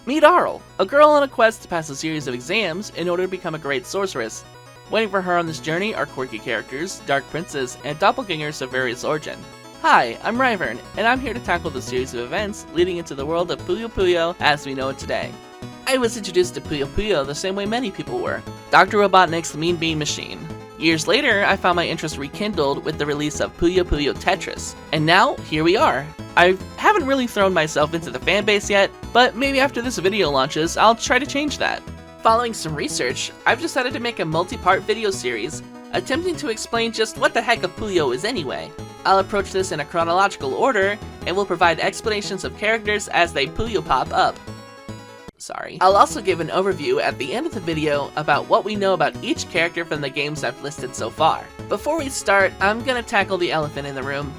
Meet Arle, a girl on a quest to pass a series of exams in order to become a great sorceress. Waiting for her on this journey are quirky characters, dark princes, and doppelgangers of various origin. Hi, I'm Ryvern, and I'm here to tackle the series of events leading into the world of Puyo Puyo as we know it today. I was introduced to Puyo Puyo the same way many people were, Dr. Robotnik's Mean Bean Machine. Years later, I found my interest rekindled with the release of Puyo Puyo Tetris, and now, here we are. I haven't really thrown myself into the fanbase yet, but maybe after this video launches, I'll try to change that. Following some research, I've decided to make a multi-part video series, attempting to explain just what the heck a Puyo is anyway. I'll approach this in a chronological order, and will provide explanations of characters as they Puyo pop up. I'll also give an overview at the end of the video about what we know about each character from the games I've listed so far. Before we start, I'm gonna tackle the elephant in the room.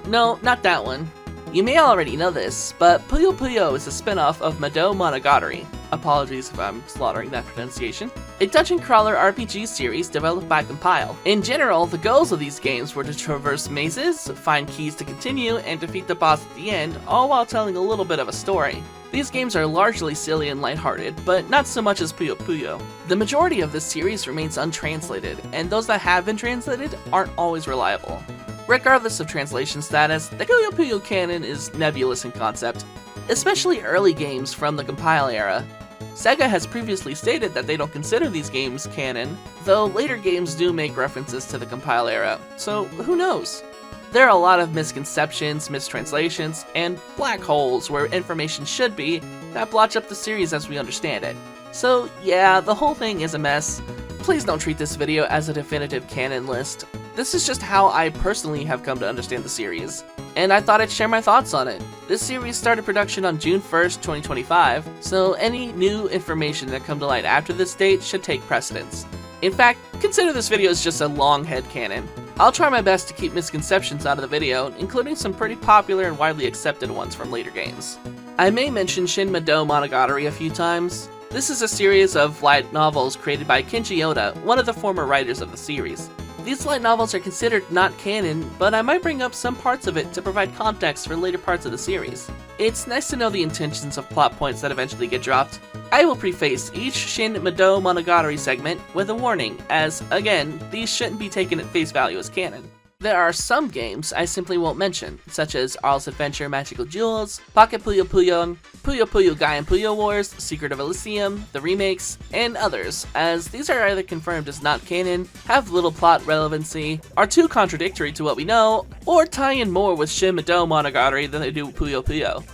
No, not that one. You may already know this, but Puyo Puyo is a spin-off of Madou Monogatari. Apologies if I'm slaughtering that pronunciation. A dungeon crawler RPG series developed by Compile. In general, the goals of these games were to traverse mazes, find keys to continue, and defeat the boss at the end, all while telling a little bit of a story. These games are largely silly and lighthearted, but not so much as Puyo Puyo. The majority of this series remains untranslated, and those that have been translated aren't always reliable. Regardless of translation status, the Puyo Puyo canon is nebulous in concept, especially early games from the Compile era. Sega has previously stated that they don't consider these games canon, though later games do make references to the Compile era, so who knows? There are a lot of misconceptions, mistranslations, and black holes where information should be that blotch up the series as we understand it. So yeah, the whole thing is a mess. Please don't treat this video as a definitive canon list. This is just how I personally have come to understand the series, and I thought I'd share my thoughts on it. This series started production on June 1st, 2025, so any new information that come to light after this date should take precedence. In fact, consider this video as just a long headcanon. I'll try my best to keep misconceptions out of the video, including some pretty popular and widely accepted ones from later games. I may mention Shin Madou Monogatari a few times. This is a series of light novels created by Kenji Oda, one of the former writers of the series. These light novels are considered not canon, but I might bring up some parts of it to provide context for later parts of the series. It's nice to know the intentions of plot points that eventually get dropped. I will preface each Shin Madou Monogatari segment with a warning, as, again, these shouldn't be taken at face value as canon. There are some games I simply won't mention, such as Arle's Adventure Magical Jewels, Pocket Puyo Puyo, Puyo Puyo Guy and Puyo Wars, Secret of Elysium, the remakes, and others, as these are either confirmed as not canon, have little plot relevancy, are too contradictory to what we know, or tie in more with Shin Madou Monogatari than they do Puyo Puyo.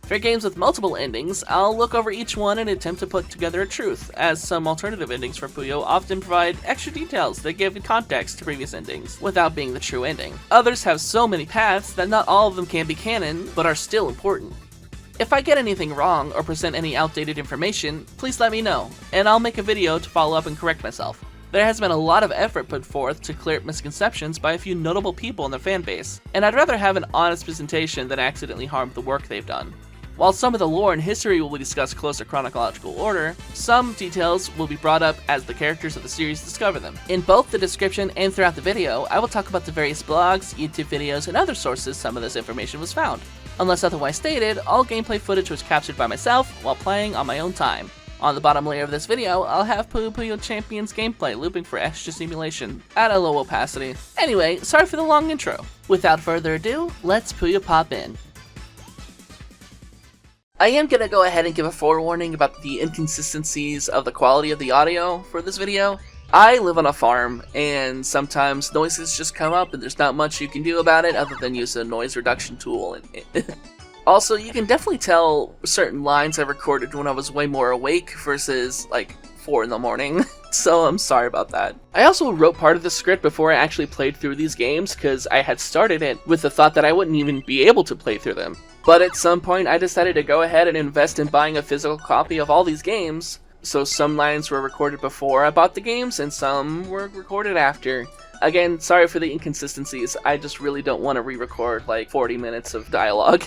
For games with multiple endings, I'll look over each one and attempt to put together a truth, as some alternative endings for Puyo often provide extra details that give context to previous endings, without being the true ending. Others have so many paths that not all of them can be canon, but are still important. If I get anything wrong or present any outdated information, please let me know, and I'll make a video to follow up and correct myself. There has been a lot of effort put forth to clear up misconceptions by a few notable people in the fanbase, and I'd rather have an honest presentation than accidentally harm the work they've done. While some of the lore and history will be discussed closer chronological order, some details will be brought up as the characters of the series discover them. In both the description and throughout the video, I will talk about the various blogs, YouTube videos, and other sources some of this information was found. Unless otherwise stated, all gameplay footage was captured by myself while playing on my own time. On the bottom layer of this video, I'll have Puyo Puyo Champions gameplay looping for extra simulation at a low opacity. Anyway, sorry for the long intro. Without further ado, let's Puyo pop in. I am gonna go ahead and give a forewarning about the inconsistencies of the quality of the audio for this video. I live on a farm, and sometimes noises just come up and there's not much you can do about it other than use a noise reduction tool. Also, you can definitely tell certain lines I recorded when I was way more awake versus like 4 in the morning, so I'm sorry about that. I also wrote part of the script before I actually played through these games because I had started it with the thought that I wouldn't even be able to play through them. But at some point I decided to go ahead and invest in buying a physical copy of all these games, so some lines were recorded before I bought the games and some were recorded after. Again, sorry for the inconsistencies, I just really don't want to re-record like 40 minutes of dialogue.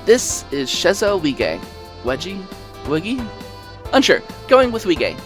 This is Shezo Wige. Wedgie? Wiggy? Unsure, going with Wige.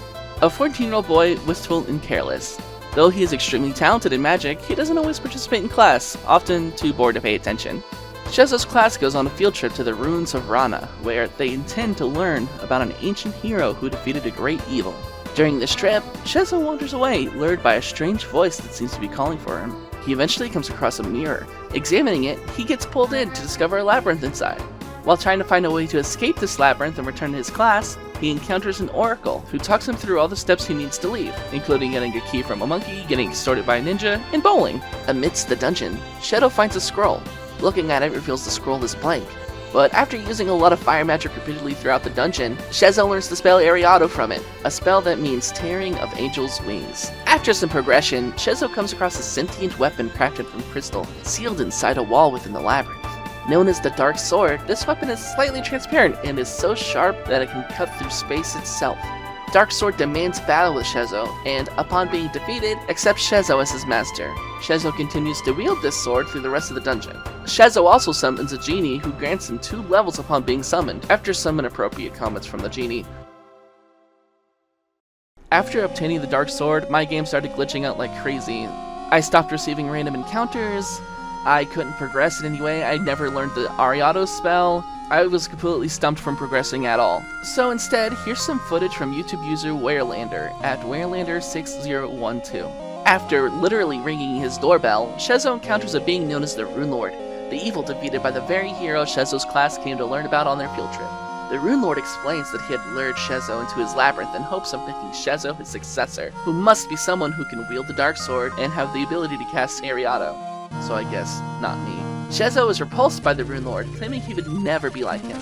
A 14-year-old boy, wistful and careless. Though he is extremely talented in magic, he doesn't always participate in class, often too bored to pay attention. Shezo's class goes on a field trip to the ruins of Rana, where they intend to learn about an ancient hero who defeated a great evil. During this trip, Shezo wanders away, lured by a strange voice that seems to be calling for him. He eventually comes across a mirror. Examining it, he gets pulled in to discover a labyrinth inside. While trying to find a way to escape this labyrinth and return to his class, he encounters an oracle who talks him through all the steps he needs to leave, including getting a key from a monkey, getting extorted by a ninja, and bowling. Amidst the dungeon, Shadow finds a scroll. Looking at it reveals the scroll is blank. But after using a lot of fire magic repeatedly throughout the dungeon, Shezo learns the spell Ariado from it, a spell that means tearing of angels' wings. After some progression, Shezo comes across a sentient weapon crafted from crystal, sealed inside a wall within the labyrinth. Known as the Dark Sword, this weapon is slightly transparent and is so sharp that it can cut through space itself. Dark Sword demands battle with Shezo, and upon being defeated, accepts Shezo as his master. Shezo continues to wield this sword through the rest of the dungeon. Shezo also summons a genie who grants him 2 levels upon being summoned, after some inappropriate comments from the genie. After obtaining the Dark Sword, my game started glitching out like crazy. I stopped receiving random encounters, I couldn't progress in any way, I never learned the Ariado spell, I was completely stumped from progressing at all. So instead, here's some footage from YouTube user Werelander at Werelander6012. After literally ringing his doorbell, Shezo encounters a being known as the Rune Lord, the evil defeated by the very hero Shezo's class came to learn about on their field trip. The Rune Lord explains that he had lured Shezo into his labyrinth in hopes of making Shezo his successor, who must be someone who can wield the Dark Sword and have the ability to cast Ariado. So I guess, not me. Shezo is repulsed by the Rune Lord, claiming he would never be like him.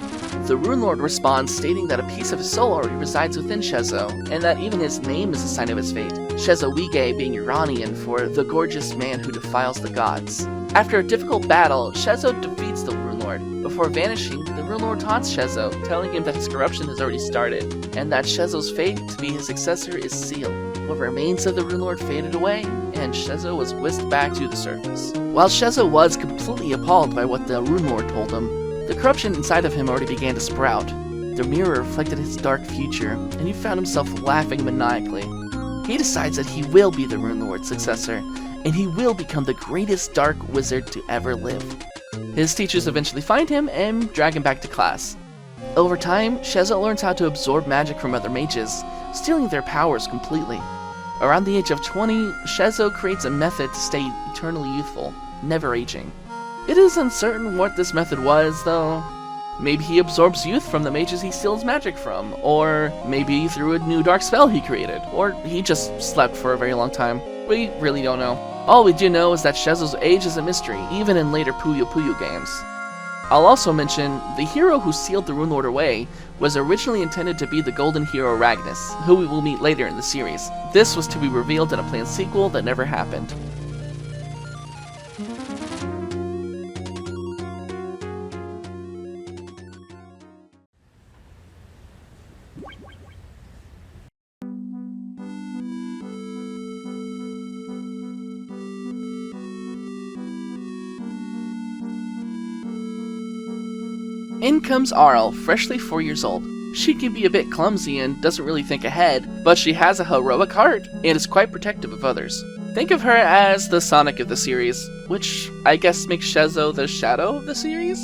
The Rune Lord responds, stating that a piece of his soul already resides within Shezo, and that even his name is a sign of his fate, Shezo Wige being Iranian for the gorgeous man who defiles the gods. After a difficult battle, Shezo defeats the Rune Lord. Before vanishing, the Rune Lord taunts Shezo, telling him that his corruption has already started, and that Shezo's fate to be his successor is sealed. What remains of the Rune Lord faded away, and Shezo was whisked back to the surface. While Shezo was completely appalled by what the Rune Lord told him, the corruption inside of him already began to sprout. The mirror reflected his dark future, and he found himself laughing maniacally. He decides that he will be the Rune Lord's successor, and he will become the greatest dark wizard to ever live. His teachers eventually find him and drag him back to class. Over time, Shezo learns how to absorb magic from other mages, stealing their powers completely. Around the age of 20, Shezo creates a method to stay eternally youthful, never aging. It is uncertain what this method was, though. Maybe he absorbs youth from the mages he steals magic from, or maybe through a new dark spell he created, or he just slept for a very long time. We really don't know. All we do know is that Shezo's age is a mystery, even in later PuyoPuyo games. I'll also mention, the hero who sealed the Rune Lord away was originally intended to be the golden hero Ragnus, who we will meet later in the series. This was to be revealed in a planned sequel that never happened. In comes Arle, freshly 4 years old. She can be a bit clumsy and doesn't really think ahead, but she has a heroic heart and is quite protective of others. Think of her as the Sonic of the series, which I guess makes Shezo the Shadow of the series?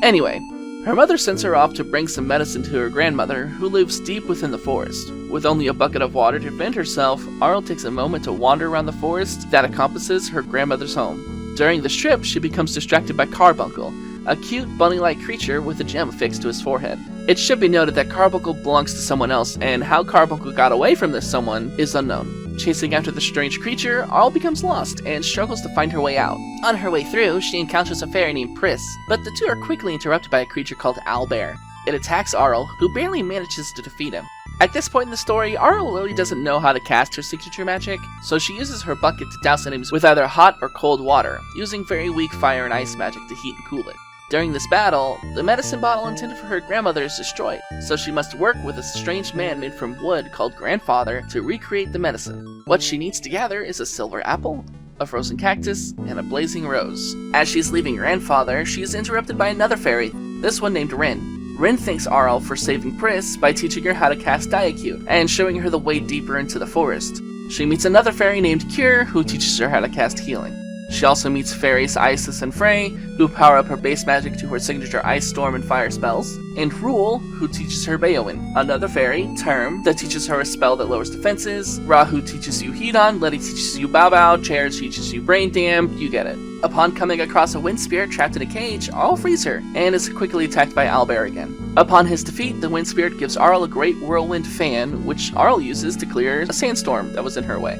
Anyway, her mother sends her off to bring some medicine to her grandmother, who lives deep within the forest. With only a bucket of water to defend herself, Arle takes a moment to wander around the forest that encompasses her grandmother's home. During this trip, she becomes distracted by Carbuncle, a cute bunny-like creature with a gem affixed to his forehead. It should be noted that Carbuncle belongs to someone else, and how Carbuncle got away from this someone is unknown. Chasing after the strange creature, Arle becomes lost and struggles to find her way out. On her way through, she encounters a fairy named Pris, but the two are quickly interrupted by a creature called Owlbear. It attacks Arle, who barely manages to defeat him. At this point in the story, Arle really doesn't know how to cast her signature magic, so she uses her bucket to douse enemies with either hot or cold water, using very weak fire and ice magic to heat and cool it. During this battle, the medicine bottle intended for her grandmother is destroyed, so she must work with a strange man made from wood called Grandfather to recreate the medicine. What she needs to gather is a silver apple, a frozen cactus, and a blazing rose. As she's leaving Grandfather, she is interrupted by another fairy, this one named Rin. Rin thanks Arle for saving Pris by teaching her how to cast Diacute and showing her the way deeper into the forest. She meets another fairy named Cure who teaches her how to cast Healing. She also meets fairies Isis and Frey, who power up her base magic to her signature Ice, Storm, and Fire spells, and Rule, who teaches her Baowen. Another fairy, Term, that teaches her a spell that lowers defenses, Rahu teaches you Hedon, Letty teaches you Bao Bao, Chair teaches you Brain Dam, you get it. Upon coming across a wind spirit trapped in a cage, Arle frees her, and is quickly attacked by Owlbear again. Upon his defeat, the wind spirit gives Arle a great whirlwind fan, which Arle uses to clear a sandstorm that was in her way.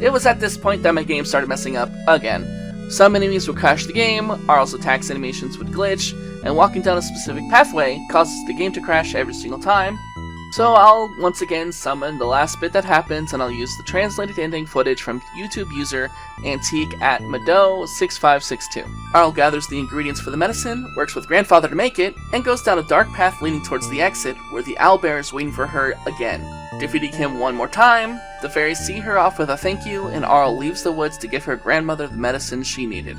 It was at this point that my game started messing up again. Some enemies would crash the game, Arle's attacks animations would glitch, and walking down a specific pathway causes the game to crash every single time. So I'll once again summon the last bit that happens, and I'll use the translated ending footage from YouTube user Antique at Madou6562. Arle gathers the ingredients for the medicine, works with Grandfather to make it, and goes down a dark path leading towards the exit, where the owlbear is waiting for her again. Defeating him one more time, the fairies see her off with a thank you, and Arle leaves the woods to give her grandmother the medicine she needed.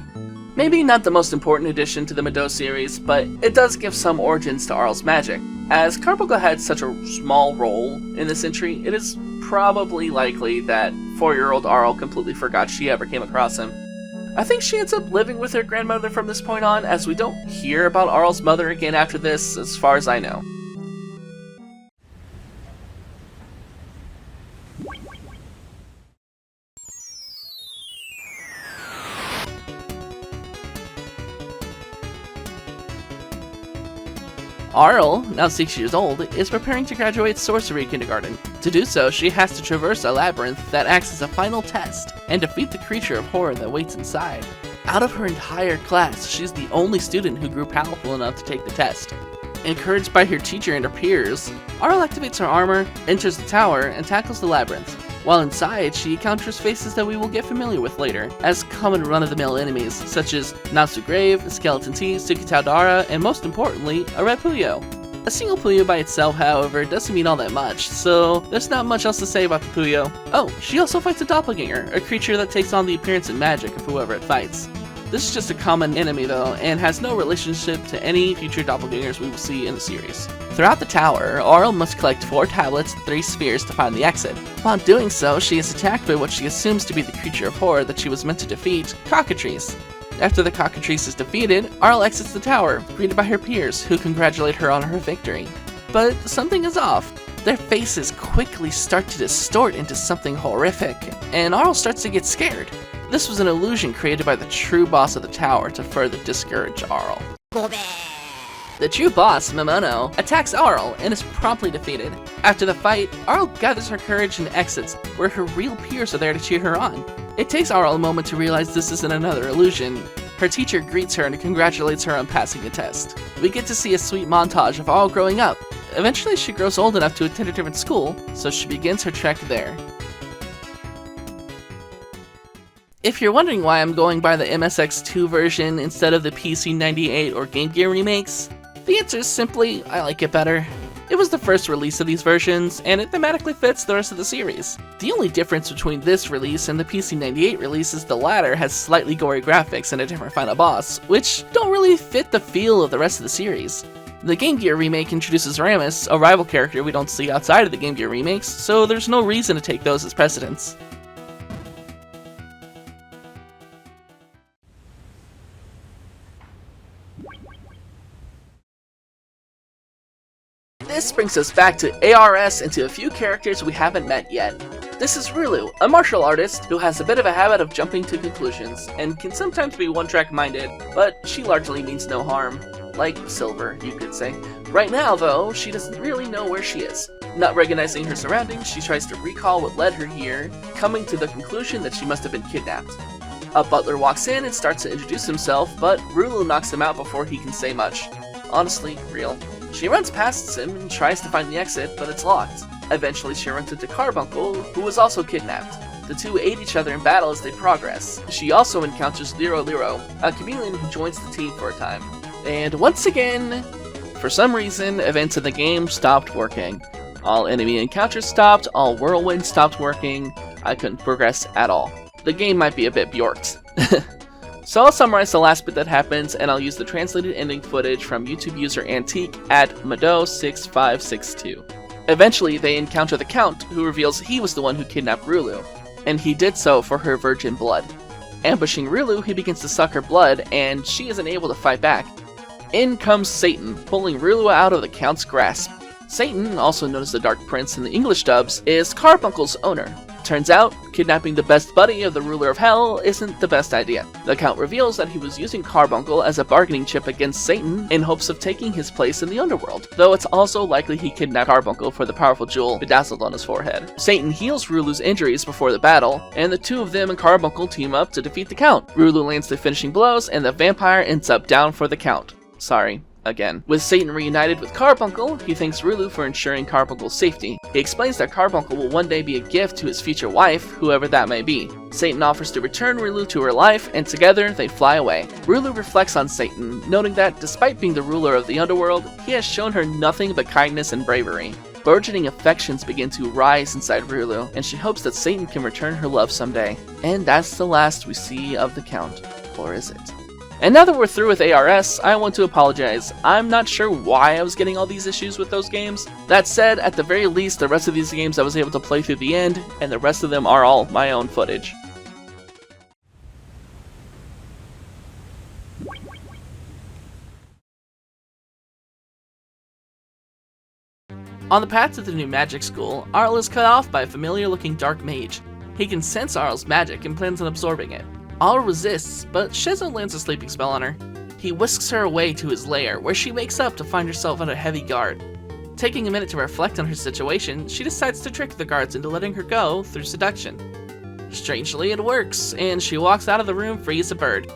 Maybe not the most important addition to the Madou series, but it does give some origins to Arle's magic. As Carbuncle had such a small role in this entry, it is probably likely that 4-year-old Arle completely forgot she ever came across him. I think she ends up living with her grandmother from this point on, as we don't hear about Arle's mother again after this, as far as I know. Arle, now 6 years old, is preparing to graduate sorcery kindergarten. To do so, she has to traverse a labyrinth that acts as a final test and defeat the creature of horror that waits inside. Out of her entire class, she's the only student who grew powerful enough to take the test. Encouraged by her teacher and her peers, Arle activates her armor, enters the tower, and tackles the labyrinth. While inside, she encounters faces that we will get familiar with later, as common run-of-the-mill enemies, such as Natsu Grave, Skeleton Tea, Sukitao Dara, and most importantly, a red Puyo. A single Puyo by itself, however, doesn't mean all that much, so there's not much else to say about the Puyo. Oh, she also fights a doppelganger, a creature that takes on the appearance and magic of whoever it fights. This is just a common enemy though, and has no relationship to any future doppelgangers we will see in the series. Throughout the tower, Arle must collect 4 tablets and 3 spheres to find the exit. Upon doing so, she is attacked by what she assumes to be the creature of horror that she was meant to defeat, Cockatrice. After the Cockatrice is defeated, Arle exits the tower, greeted by her peers, who congratulate her on her victory. But something is off. Their faces quickly start to distort into something horrific, and Arle starts to get scared. This was an illusion created by the true boss of the tower to further discourage Arle. The true boss, Momono, attacks Arle and is promptly defeated. After the fight, Arle gathers her courage and exits, where her real peers are there to cheer her on. It takes Arle a moment to realize this isn't another illusion. Her teacher greets her and congratulates her on passing the test. We get to see a sweet montage of Arle growing up. Eventually she grows old enough to attend a different school, so she begins her trek there. If you're wondering why I'm going by the MSX2 version instead of the PC98 or Game Gear remakes, the answer is simply, I like it better. It was the first release of these versions, and it thematically fits the rest of the series. The only difference between this release and the PC98 release is the latter has slightly gory graphics and a different final boss, which don't really fit the feel of the rest of the series. The Game Gear remake introduces Ramus, a rival character we don't see outside of the Game Gear remakes, so there's no reason to take those as precedents. This brings us back to A.R.S. and to a few characters we haven't met yet. This is Rulu, a martial artist who has a bit of a habit of jumping to conclusions, and can sometimes be one-track minded, but she largely means no harm. Like Silver, you could say. Right now, though, she doesn't really know where she is. Not recognizing her surroundings, she tries to recall what led her here, coming to the conclusion that she must have been kidnapped. A butler walks in and starts to introduce himself, but Rulu knocks him out before he can say much. Honestly, real. She runs past him and tries to find the exit, but it's locked. Eventually she runs into Carbuncle, who was also kidnapped. The two aid each other in battle as they progress. She also encounters Liro Liro, a chameleon who joins the team for a time. And once again, for some reason, events in the game stopped working. All enemy encounters stopped, all whirlwinds stopped working, I couldn't progress at all. The game might be a bit bjorked. So I'll summarize the last bit that happens, and I'll use the translated ending footage from YouTube user Antique at Madou6562. Eventually, they encounter the Count, who reveals he was the one who kidnapped Rulu, and he did so for her virgin blood. Ambushing Rulu, he begins to suck her blood, and she isn't able to fight back. In comes Satan, pulling Rulu out of the Count's grasp. Satan, also known as the Dark Prince in the English dubs, is Carbuncle's owner. Turns out, kidnapping the best buddy of the ruler of hell isn't the best idea. The Count reveals that he was using Carbuncle as a bargaining chip against Satan in hopes of taking his place in the underworld, though it's also likely he kidnapped Carbuncle for the powerful jewel bedazzled on his forehead. Satan heals Rulu's injuries before the battle, and the two of them and Carbuncle team up to defeat the Count. Rulu lands the finishing blows, and the vampire ends up down for the Count. Sorry. Again. With Satan reunited with Carbuncle, he thanks Rulu for ensuring Carbuncle's safety. He explains that Carbuncle will one day be a gift to his future wife, whoever that may be. Satan offers to return Rulu to her life, and together they fly away. Rulu reflects on Satan, noting that despite being the ruler of the underworld, he has shown her nothing but kindness and bravery. Burgeoning affections begin to rise inside Rulu, and she hopes that Satan can return her love someday. And that's the last we see of the Count. Or is it? And now that we're through with A.R.S, I want to apologize. I'm not sure why I was getting all these issues with those games. That said, at the very least, the rest of these games I was able to play through the end, and the rest of them are all my own footage. On the path to the new magic school, Arle is cut off by a familiar-looking dark mage. He can sense Arle's magic and plans on absorbing it. Arle resists, but Shezo lands a sleeping spell on her. He whisks her away to his lair, where she wakes up to find herself under heavy guard. Taking a minute to reflect on her situation, she decides to trick the guards into letting her go through seduction. Strangely, it works, and she walks out of the room free as a bird.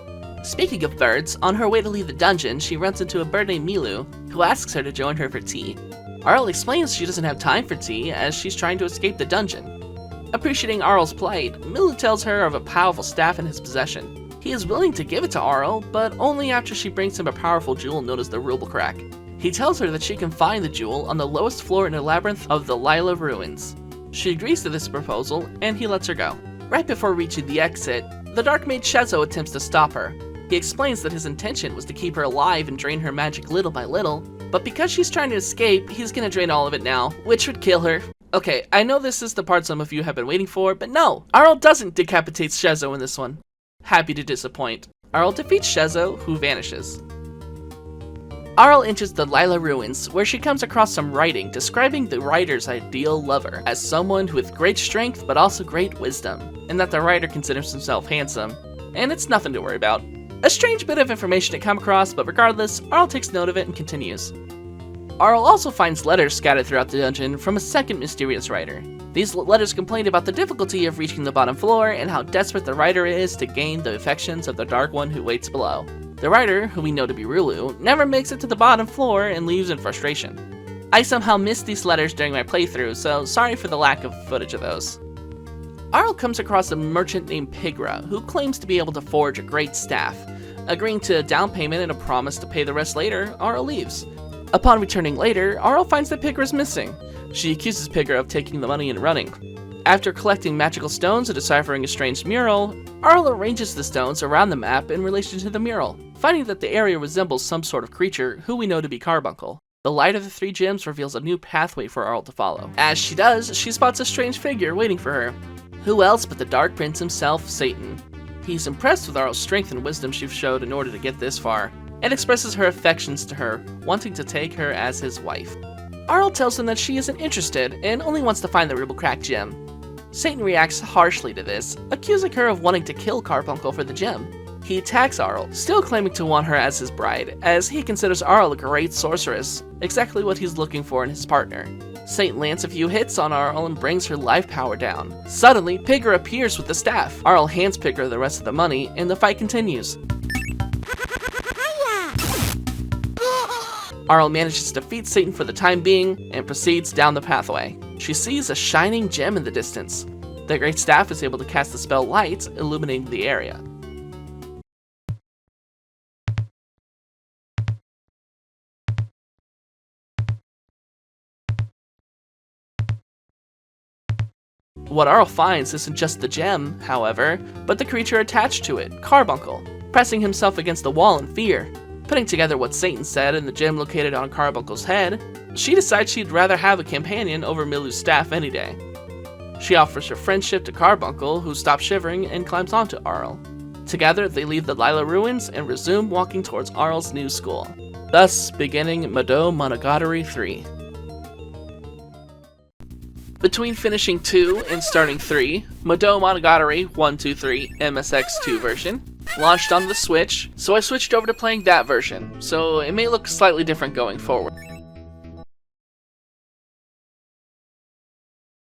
Speaking of birds, on her way to leave the dungeon, she runs into a bird named Milu, who asks her to join her for tea. Arle explains she doesn't have time for tea, as she's trying to escape the dungeon. Appreciating Arle's plight, Milu tells her of a powerful staff in his possession. He is willing to give it to Arle, but only after she brings him a powerful jewel known as the Rubelcrack. He tells her that she can find the jewel on the lowest floor in a labyrinth of the Lila ruins. She agrees to this proposal, and he lets her go. Right before reaching the exit, the Dark Mage Shezo attempts to stop her. He explains that his intention was to keep her alive and drain her magic little by little, but because she's trying to escape, he's gonna drain all of it now, which would kill her. Okay, I know this is the part some of you have been waiting for, but no! Arle doesn't decapitate Shezo in this one. Happy to disappoint. Arle defeats Shezo, who vanishes. Arle enters the Lila ruins, where she comes across some writing describing the writer's ideal lover as someone with great strength but also great wisdom, and that the writer considers himself handsome. And it's nothing to worry about. A strange bit of information to come across, but regardless, Arle takes note of it and continues. Arle also finds letters scattered throughout the dungeon from a second mysterious writer. These letters complain about the difficulty of reaching the bottom floor and how desperate the writer is to gain the affections of the Dark One who waits below. The writer, who we know to be Rulu, never makes it to the bottom floor and leaves in frustration. I somehow missed these letters during my playthrough, so sorry for the lack of footage of those. Arle comes across a merchant named Pigra, who claims to be able to forge a great staff. Agreeing to a down payment and a promise to pay the rest later, Arle leaves. Upon returning later, Arle finds that Pigra is missing. She accuses Pigra of taking the money and running. After collecting magical stones and deciphering a strange mural, Arle arranges the stones around the map in relation to the mural, finding that the area resembles some sort of creature who we know to be Carbuncle. The light of the 3 gems reveals a new pathway for Arle to follow. As she does, she spots a strange figure waiting for her. Who else but the Dark Prince himself, Satan. He's impressed with Arle's strength and wisdom she showed in order to get this far, and expresses her affections to her, wanting to take her as his wife. Arle tells him that she isn't interested and only wants to find the Rubelcrack gem. Satan reacts harshly to this, accusing her of wanting to kill Carbuncle for the gem. He attacks Arle, still claiming to want her as his bride, as he considers Arle a great sorceress, exactly what he's looking for in his partner. Satan lands a few hits on Arle and brings her life power down. Suddenly, Pigra appears with the staff. Arle hands Pigra the rest of the money, and the fight continues. Arle manages to defeat Satan for the time being, and proceeds down the pathway. She sees a shining gem in the distance. The great staff is able to cast the spell Light, illuminating the area. What Arle finds isn't just the gem, however, but the creature attached to it, Carbuncle. pressing himself against the wall in fear. Putting together what Satan said in the gym located on Carbuncle's head, she decides she'd rather have a companion over Milou's staff any day. She offers her friendship to Carbuncle, who stops shivering and climbs onto Arle. Together, they leave the Lila ruins and resume walking towards Arle's new school, thus beginning Madou Monogatari 3. Between finishing 2 and starting 3, Madou Monogatari 123 MSX2 version launched on the Switch, so I switched over to playing that version, so it may look slightly different going forward.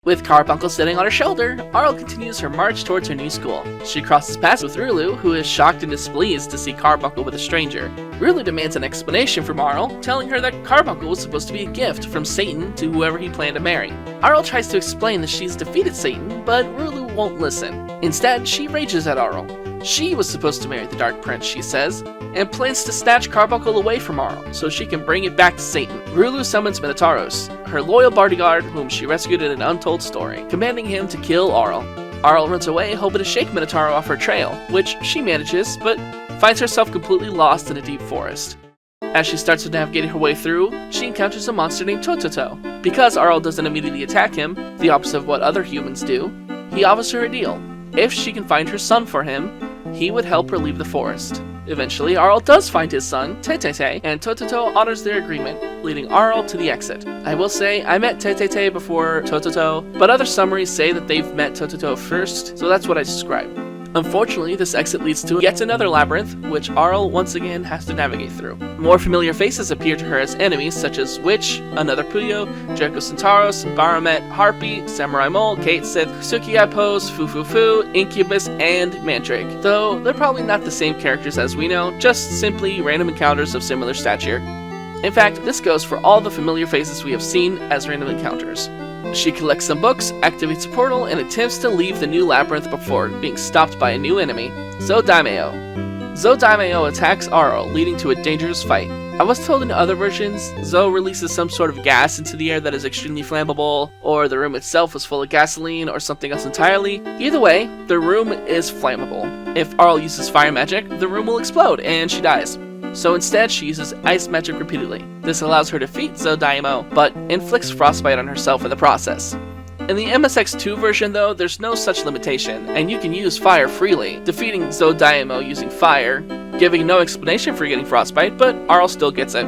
With Carbuncle sitting on her shoulder, Arle continues her march towards her new school. She crosses paths with Rulu, who is shocked and displeased to see Carbuncle with a stranger. Rulu demands an explanation from Arle, telling her that Carbuncle was supposed to be a gift from Satan to whoever he planned to marry. Arle tries to explain that she's defeated Satan, but Rulu won't listen. Instead, she rages at Arle. She was supposed to marry the Dark Prince, she says, and plans to snatch Carbuncle away from Arle so she can bring it back to Satan. Rulu summons Minotauros, her loyal bodyguard whom she rescued in an untold story, commanding him to kill Arle. Arle runs away, hoping to shake Minotauro off her trail, which she manages, but finds herself completely lost in a deep forest. As she starts to navigate her way through, she encounters a monster named Tototo. Because Arle doesn't immediately attack him, the opposite of what other humans do, he offers her a deal. If she can find her son for him, he would help her leave the forest. Eventually, Arle does find his son, Tetete, and Tototo honors their agreement, leading Arle to the exit. I will say, I met Tetete before Tototo, but other summaries say that they've met Tototo first, so that's what I described. Unfortunately, this exit leads to yet another labyrinth, which Arle once again has to navigate through. More familiar faces appear to her as enemies, such as Witch, another Puyo, Draco Centauros, Baromet, Harpy, Samurai Mole, Kate Sith, Sukiai Pose, Fufufu, Incubus, and Mandrake. Though they're probably not the same characters as we know, just simply random encounters of similar stature. In fact, this goes for all the familiar faces we have seen as random encounters. She collects some books, activates a portal, and attempts to leave the new labyrinth before being stopped by a new enemy, Zodaimeo. Zodaimeo attacks Arle, leading to a dangerous fight. I was told in other versions, Zo releases some sort of gas into the air that is extremely flammable, or the room itself was full of gasoline, or something else entirely. Either way, the room is flammable. If Arle uses fire magic, the room will explode, and she dies. So instead, she uses ice magic repeatedly. This allows her to defeat Zodaimeo, but inflicts frostbite on herself in the process. In the MSX2 version though, there's no such limitation, and you can use fire freely, defeating Zodaimeo using fire, giving no explanation for getting frostbite, but Arle still gets it.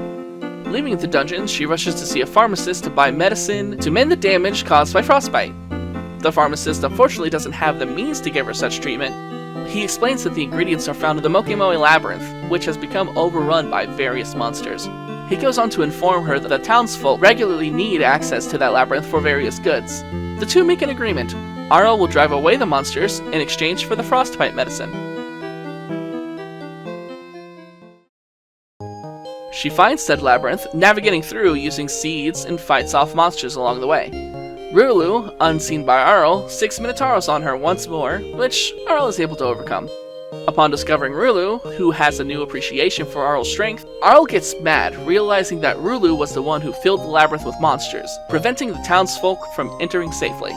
Leaving the dungeon, she rushes to see a pharmacist to buy medicine to mend the damage caused by frostbite. The pharmacist unfortunately doesn't have the means to give her such treatment. He explains that the ingredients are found in the Mokemoe labyrinth, which has become overrun by various monsters. He goes on to inform her that the townsfolk regularly need access to that labyrinth for various goods. The two make an agreement. Arle will drive away the monsters in exchange for the frostbite medicine. She finds said labyrinth, navigating through using seeds and fights off monsters along the way. Rulu, unseen by Arle, sticks Minotauros on her once more, which Arle is able to overcome. Upon discovering Rulu, who has a new appreciation for Arle's strength, Arle gets mad, realizing that Rulu was the one who filled the labyrinth with monsters, preventing the townsfolk from entering safely.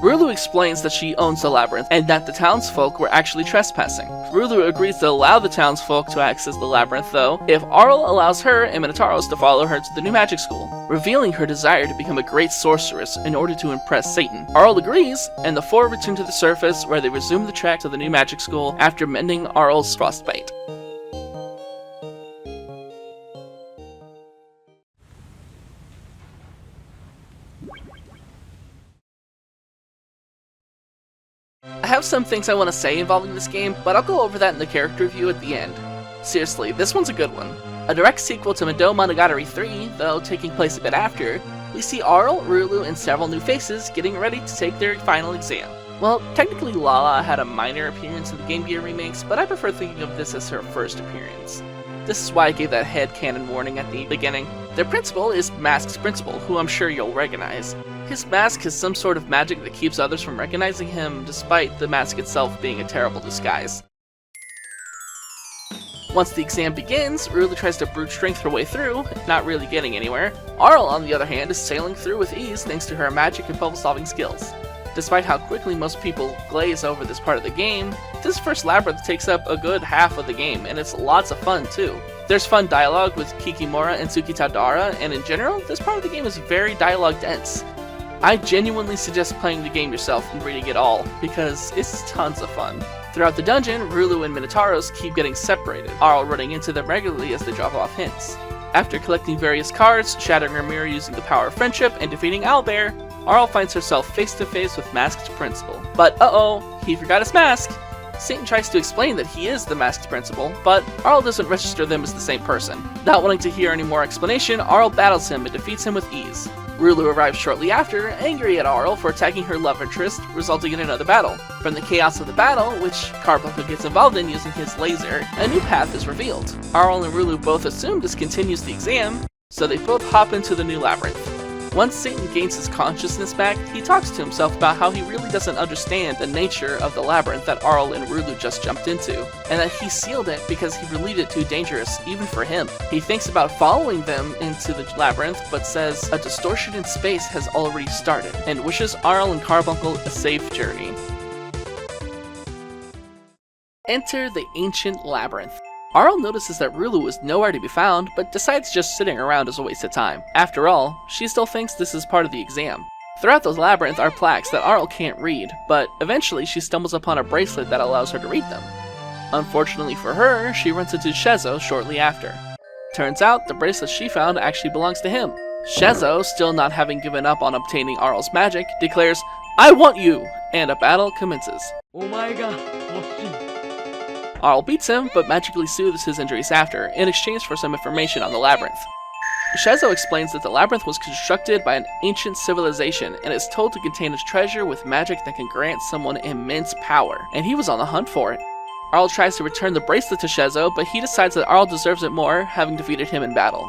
Rulu explains that she owns the labyrinth and that the townsfolk were actually trespassing. Rulu agrees to allow the townsfolk to access the labyrinth though, if Arle allows her and Minotauros to follow her to the new magic school, revealing her desire to become a great sorceress in order to impress Satan. Arle agrees, and the four return to the surface where they resume the trek to the new magic school after mending Arle's frostbite. I have some things I want to say involving this game, but I'll go over that in the character review at the end. Seriously, this one's a good one. A direct sequel to Madou Monogatari 3, though taking place a bit after, we see Arle, Rulu, and several new faces getting ready to take their final exam. Well, technically Lala had a minor appearance in the Game Gear remakes, but I prefer thinking of this as her first appearance. This is why I gave that headcanon warning at the beginning. Their principal is Mask's principal, who I'm sure you'll recognize. His mask has some sort of magic that keeps others from recognizing him, despite the mask itself being a terrible disguise. Once the exam begins, Rulu tries to brute strength her way through, not really getting anywhere. Arle, on the other hand, is sailing through with ease thanks to her magic and puzzle-solving skills. Despite how quickly most people glaze over this part of the game, this first labyrinth takes up a good half of the game, and it's lots of fun too. There's fun dialogue with Kikimora and Tsukitadara, and in general, this part of the game is very dialogue dense. I genuinely suggest playing the game yourself and reading it all, because it's tons of fun. Throughout the dungeon, Rulu and Minotauros keep getting separated, Arle running into them regularly as they drop off hints. After collecting various cards, shattering her mirror using the power of friendship, and defeating Owlbear, Arle finds herself face to face with Masked Principal. But uh-oh, he forgot his mask! Satan tries to explain that he is the Masked Principal, but Arle doesn't register them as the same person. Not wanting to hear any more explanation, Arle battles him and defeats him with ease. Rulu arrives shortly after, angry at Arle for attacking her love interest, resulting in another battle. From the chaos of the battle, which Carbuncle gets involved in using his laser, a new path is revealed. Arle and Rulu both assume this continues the exam, so they both hop into the new labyrinth. Once Satan gains his consciousness back, he talks to himself about how he really doesn't understand the nature of the labyrinth that Arle and Rulu just jumped into, and that he sealed it because he believed it too dangerous, even for him. He thinks about following them into the labyrinth, but says a distortion in space has already started, and wishes Arle and Carbuncle a safe journey. Enter the Ancient Labyrinth. Arle notices that Rulu is nowhere to be found, but decides just sitting around is a waste of time. After all, she still thinks this is part of the exam. Throughout the labyrinth are plaques that Arle can't read, but eventually she stumbles upon a bracelet that allows her to read them. Unfortunately for her, she runs into Shezo shortly after. Turns out, the bracelet she found actually belongs to him. Shezo, still not having given up on obtaining Arle's magic, declares, "I want you!" and a battle commences. Arle beats him, but magically soothes his injuries after, in exchange for some information on the labyrinth. Shezo explains that the labyrinth was constructed by an ancient civilization and is told to contain a treasure with magic that can grant someone immense power, and he was on the hunt for it. Arle tries to return the bracelet to Shezo, but he decides that Arle deserves it more, having defeated him in battle.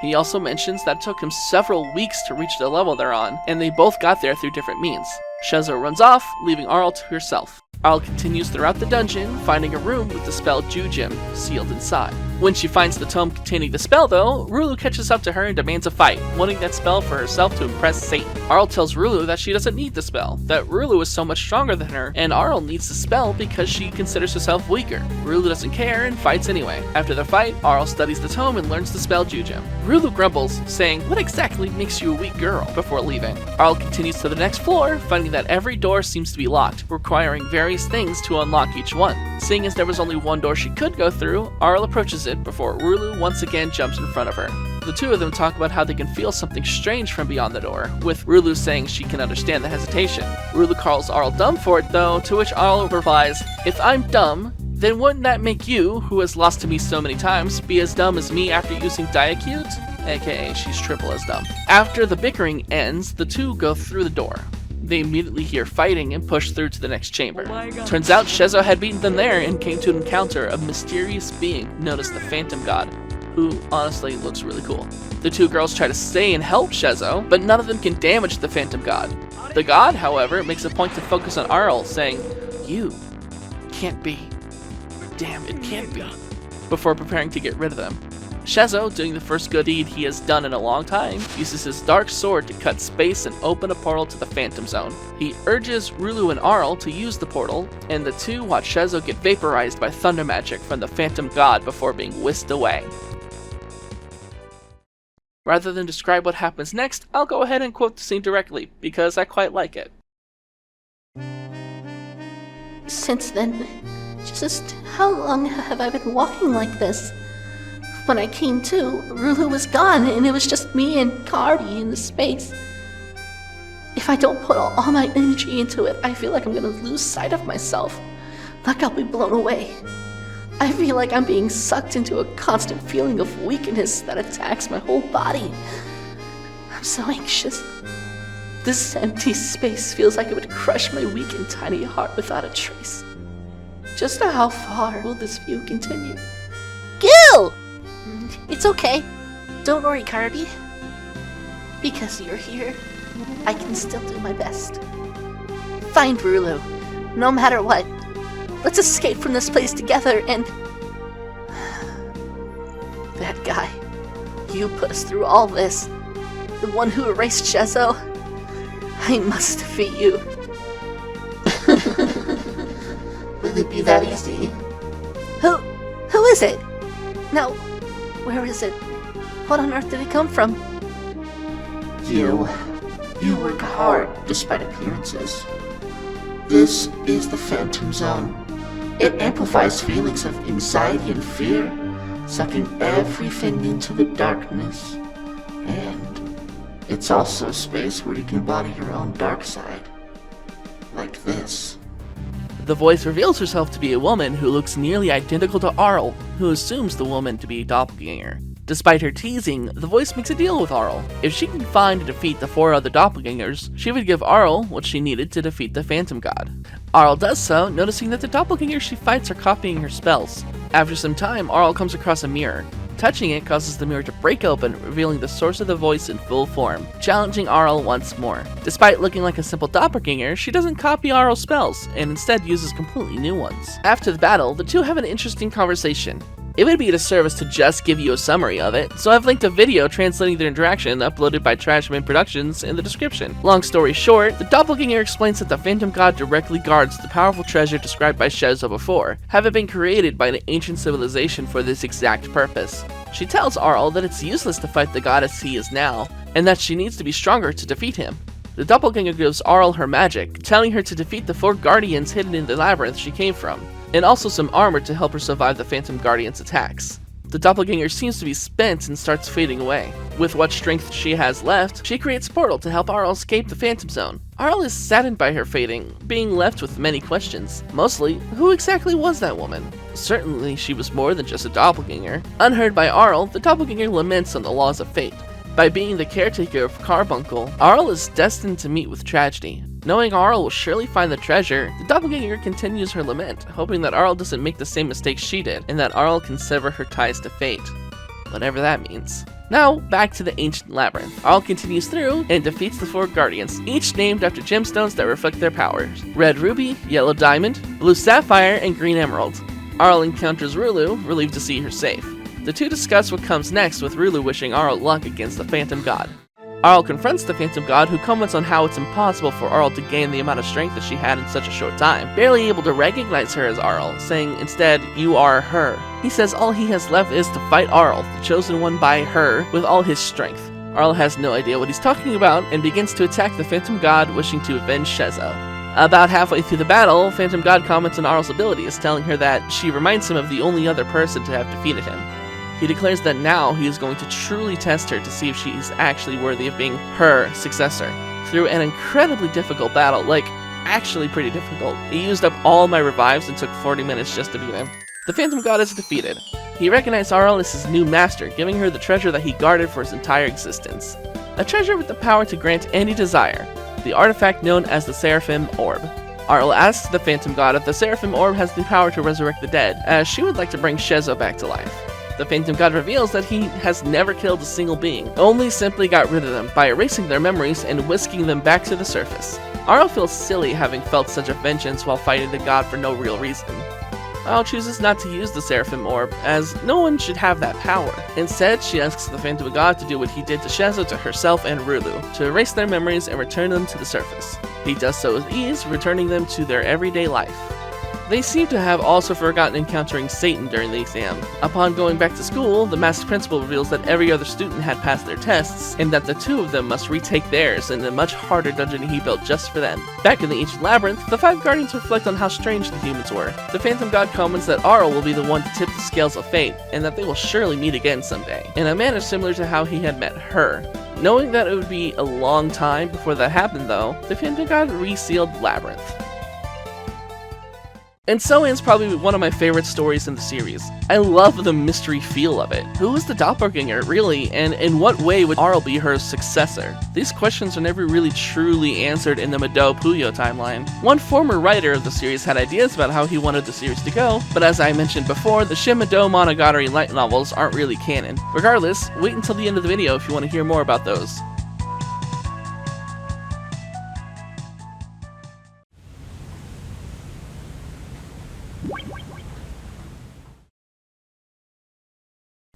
He also mentions that it took him several weeks to reach the level they're on, and they both got there through different means. Shezo runs off, leaving Arle to herself. Arle continues throughout the dungeon, finding a room with the spell Jujim sealed inside. When she finds the tome containing the spell though, Rulu catches up to her and demands a fight, wanting that spell for herself to impress Satan. Arle tells Rulu that she doesn't need the spell, that Rulu is so much stronger than her, and Arle needs the spell because she considers herself weaker. Rulu doesn't care and fights anyway. After the fight, Arle studies the tome and learns the spell Jujim. Rulu grumbles, saying, "What exactly makes you a weak girl?" before leaving. Arle continues to the next floor, finding that every door seems to be locked, requiring various things to unlock each one. Seeing as there was only one door she could go through, Arle approaches it before Rulu once again jumps in front of her. The two of them talk about how they can feel something strange from beyond the door, with Rulu saying she can understand the hesitation. Rulu calls Arle dumb for it though, to which Arle replies, "If I'm dumb, then wouldn't that make you, who has lost to me so many times, be as dumb as me after using Diacute?" AKA she's triple as dumb. After the bickering ends, the two go through the door. They immediately hear fighting and push through to the next chamber. Turns out Shezo had beaten them there and came to encounter a mysterious being known as the Phantom God, who honestly looks really cool. The two girls try to stay and help Shezo, but none of them can damage the Phantom God. The god, however, makes a point to focus on Arle, saying, "You can't be. Damn, it can't be," before preparing to get rid of them. Shezo, doing the first good deed he has done in a long time, uses his dark sword to cut space and open a portal to the Phantom Zone. He urges Rulu and Arle to use the portal, and the two watch Shezo get vaporized by thunder magic from the Phantom God before being whisked away. Rather than describe what happens next, I'll go ahead and quote the scene directly, because I quite like it. Since then, just how long have I been walking like this? When I came to, Rulu was gone, and it was just me and Cardi in the space. If I don't put all my energy into it, I feel like I'm gonna lose sight of myself. Like I'll be blown away. I feel like I'm being sucked into a constant feeling of weakness that attacks my whole body. I'm so anxious. This empty space feels like it would crush my weak and tiny heart without a trace. Just how far will this view continue? Gil! It's okay. Don't worry, Carby. Because you're here, I can still do my best. Find Rulu, no matter what. Let's escape from this place together and... That guy. You put us through all this. The one who erased Shezo. I must defeat you. could it be that easy? Who is it? No, where is it? What on earth did it come from? You work hard despite appearances. This is the Phantom Zone. It amplifies feelings of anxiety and fear, sucking everything into the darkness. And it's also a space where you can embody your own dark side. Like this. The voice reveals herself to be a woman who looks nearly identical to Arle, who assumes the woman to be a doppelganger. Despite her teasing, the voice makes a deal with Arle. If she can find and defeat the 4 other doppelgangers, she would give Arle what she needed to defeat the Phantom God. Arle does so, noticing that the doppelgangers she fights are copying her spells. After some time, Arle comes across a mirror. Touching it causes the mirror to break open, revealing the source of the voice in full form, challenging Arle once more. Despite looking like a simple doppelganger, she doesn't copy Arle's spells, and instead uses completely new ones. After the battle, the two have an interesting conversation. It would be a disservice to just give you a summary of it, so I've linked a video translating their interaction uploaded by Trashman Productions in the description. Long story short, the doppelganger explains that the Phantom God directly guards the powerful treasure described by Shezo before, having been created by an ancient civilization for this exact purpose. She tells Arle that it's useless to fight the god as he is now, and that she needs to be stronger to defeat him. The doppelganger gives Arle her magic, telling her to defeat the 4 guardians hidden in the labyrinth she came from, and also some armor to help her survive the Phantom Guardian's attacks. The doppelganger seems to be spent and starts fading away. With what strength she has left, she creates a portal to help Arle escape the Phantom Zone. Arle is saddened by her fading, being left with many questions. Mostly, who exactly was that woman? Certainly she was more than just a doppelganger. Unheard by Arle, the doppelganger laments on the laws of fate. By being the caretaker of Carbuncle, Arle is destined to meet with tragedy. Knowing Arle will surely find the treasure, the doppelganger continues her lament, hoping that Arle doesn't make the same mistakes she did, and that Arle can sever her ties to fate. Whatever that means. Now, back to the ancient labyrinth. Arle continues through and defeats the 4 guardians, each named after gemstones that reflect their powers. Red ruby, yellow diamond, blue sapphire, and green emerald. Arle encounters Rulu, relieved to see her safe. The two discuss what comes next, with Rulu wishing Arle luck against the Phantom God. Arle confronts the Phantom God, who comments on how it's impossible for Arle to gain the amount of strength that she had in such a short time, barely able to recognize her as Arle, saying instead, "You are her." He says all he has left is to fight Arle, the chosen one by her, with all his strength. Arle has no idea what he's talking about, and begins to attack the Phantom God, wishing to avenge Shezo. About halfway through the battle, Phantom God comments on Arle's abilities, telling her that she reminds him of the only other person to have defeated him. He declares that now he is going to truly test her to see if she is actually worthy of being her successor. Through an incredibly difficult battle, like, actually pretty difficult. He used up all my revives and took 40 minutes just to beat him. The Phantom God is defeated. He recognized Arle as his new master, giving her the treasure that he guarded for his entire existence. A treasure with the power to grant any desire, the artifact known as the Seraphim Orb. Arle asks the Phantom God if the Seraphim Orb has the power to resurrect the dead, as she would like to bring Shezo back to life. The Phantom God reveals that he has never killed a single being, only simply got rid of them by erasing their memories and whisking them back to the surface. Arle feels silly having felt such a vengeance while fighting the god for no real reason. Arle chooses not to use the Seraphim Orb, as no one should have that power. Instead, she asks the Phantom God to do what he did to Shezo to herself and Rulu, to erase their memories and return them to the surface. He does so with ease, returning them to their everyday life. They seem to have also forgotten encountering Satan during the exam. Upon going back to school, the masked principal reveals that every other student had passed their tests, and that the 2 of them must retake theirs in the much harder dungeon he built just for them. Back in the ancient labyrinth, the 5 guardians reflect on how strange the humans were. The Phantom God comments that Arle will be the one to tip the scales of fate, and that they will surely meet again someday, in a manner similar to how he had met her. Knowing that it would be a long time before that happened though, the Phantom God resealed the labyrinth. And so ends probably one of my favorite stories in the series. I love the mystery feel of it. Who is the doppelganger, really, and in what way would Arle be her successor? These questions are never really truly answered in the Madou Puyo timeline. One former writer of the series had ideas about how he wanted the series to go, but as I mentioned before, the Madou Monogatari light novels aren't really canon. Regardless, wait until the end of the video if you want to hear more about those.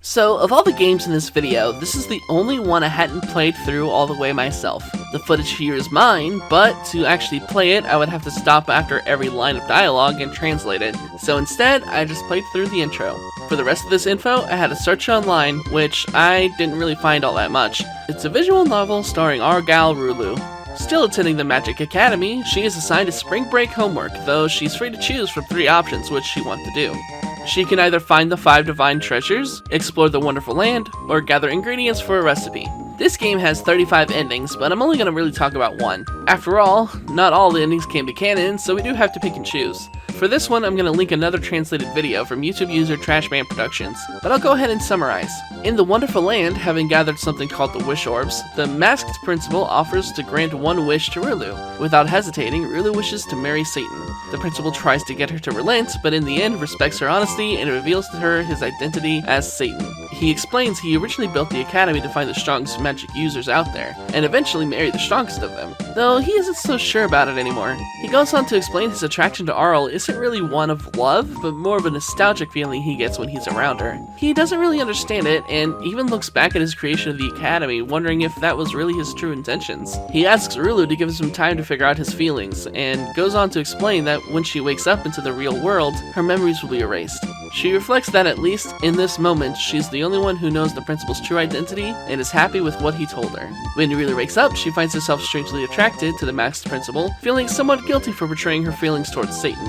So, of all the games in this video, this is the only one I hadn't played through all the way myself. The footage here is mine, but to actually play it, I would have to stop after every line of dialogue and translate it. So instead, I just played through the intro. For the rest of this info, I had to search online, which I didn't really find all that much. It's a visual novel starring our gal Rulu. Still attending the Magic Academy, she is assigned to spring break homework, though she's free to choose from 3 options which she wants to do. She can either find the 5 divine treasures, explore the wonderful land, or gather ingredients for a recipe. This game has 35 endings, but I'm only going to really talk about one. After all, not all the endings came to canon, so we do have to pick and choose. For this one, I'm going to link another translated video from YouTube user Trashman Productions, but I'll go ahead and summarize. In the wonderful land, having gathered something called the Wish Orbs, the masked principal offers to grant one wish to Rulu. Without hesitating, Rulu wishes to marry Satan. The principal tries to get her to relent, but in the end respects her honesty and reveals to her his identity as Satan. He explains he originally built the academy to find the strongest magic users out there, and eventually marry the strongest of them, though he isn't so sure about it anymore. He goes on to explain his attraction to Arle isn't really one of love, but more of a nostalgic feeling he gets when he's around her. He doesn't really understand it, and even looks back at his creation of the academy, wondering if that was really his true intentions. He asks Rulu to give him some time to figure out his feelings, and goes on to explain that when she wakes up into the real world, her memories will be erased. She reflects that at least in this moment, she's the only one who knows the principal's true identity and is happy with what he told her. When Rulu wakes up, she finds herself strangely attracted to the masked principal, feeling somewhat guilty for betraying her feelings towards Satan.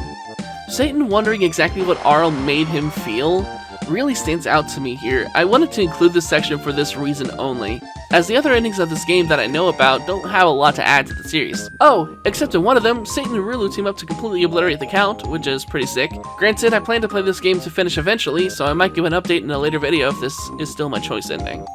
Satan wondering exactly what Arle made him feel really stands out to me here. I wanted to include this section for this reason only, as the other endings of this game that I know about don't have a lot to add to the series. Oh, except in one of them, Satan and Rulu team up to completely obliterate the Count, which is pretty sick. Granted, I plan to play this game to finish eventually, so I might give an update in a later video if this is still my choice ending.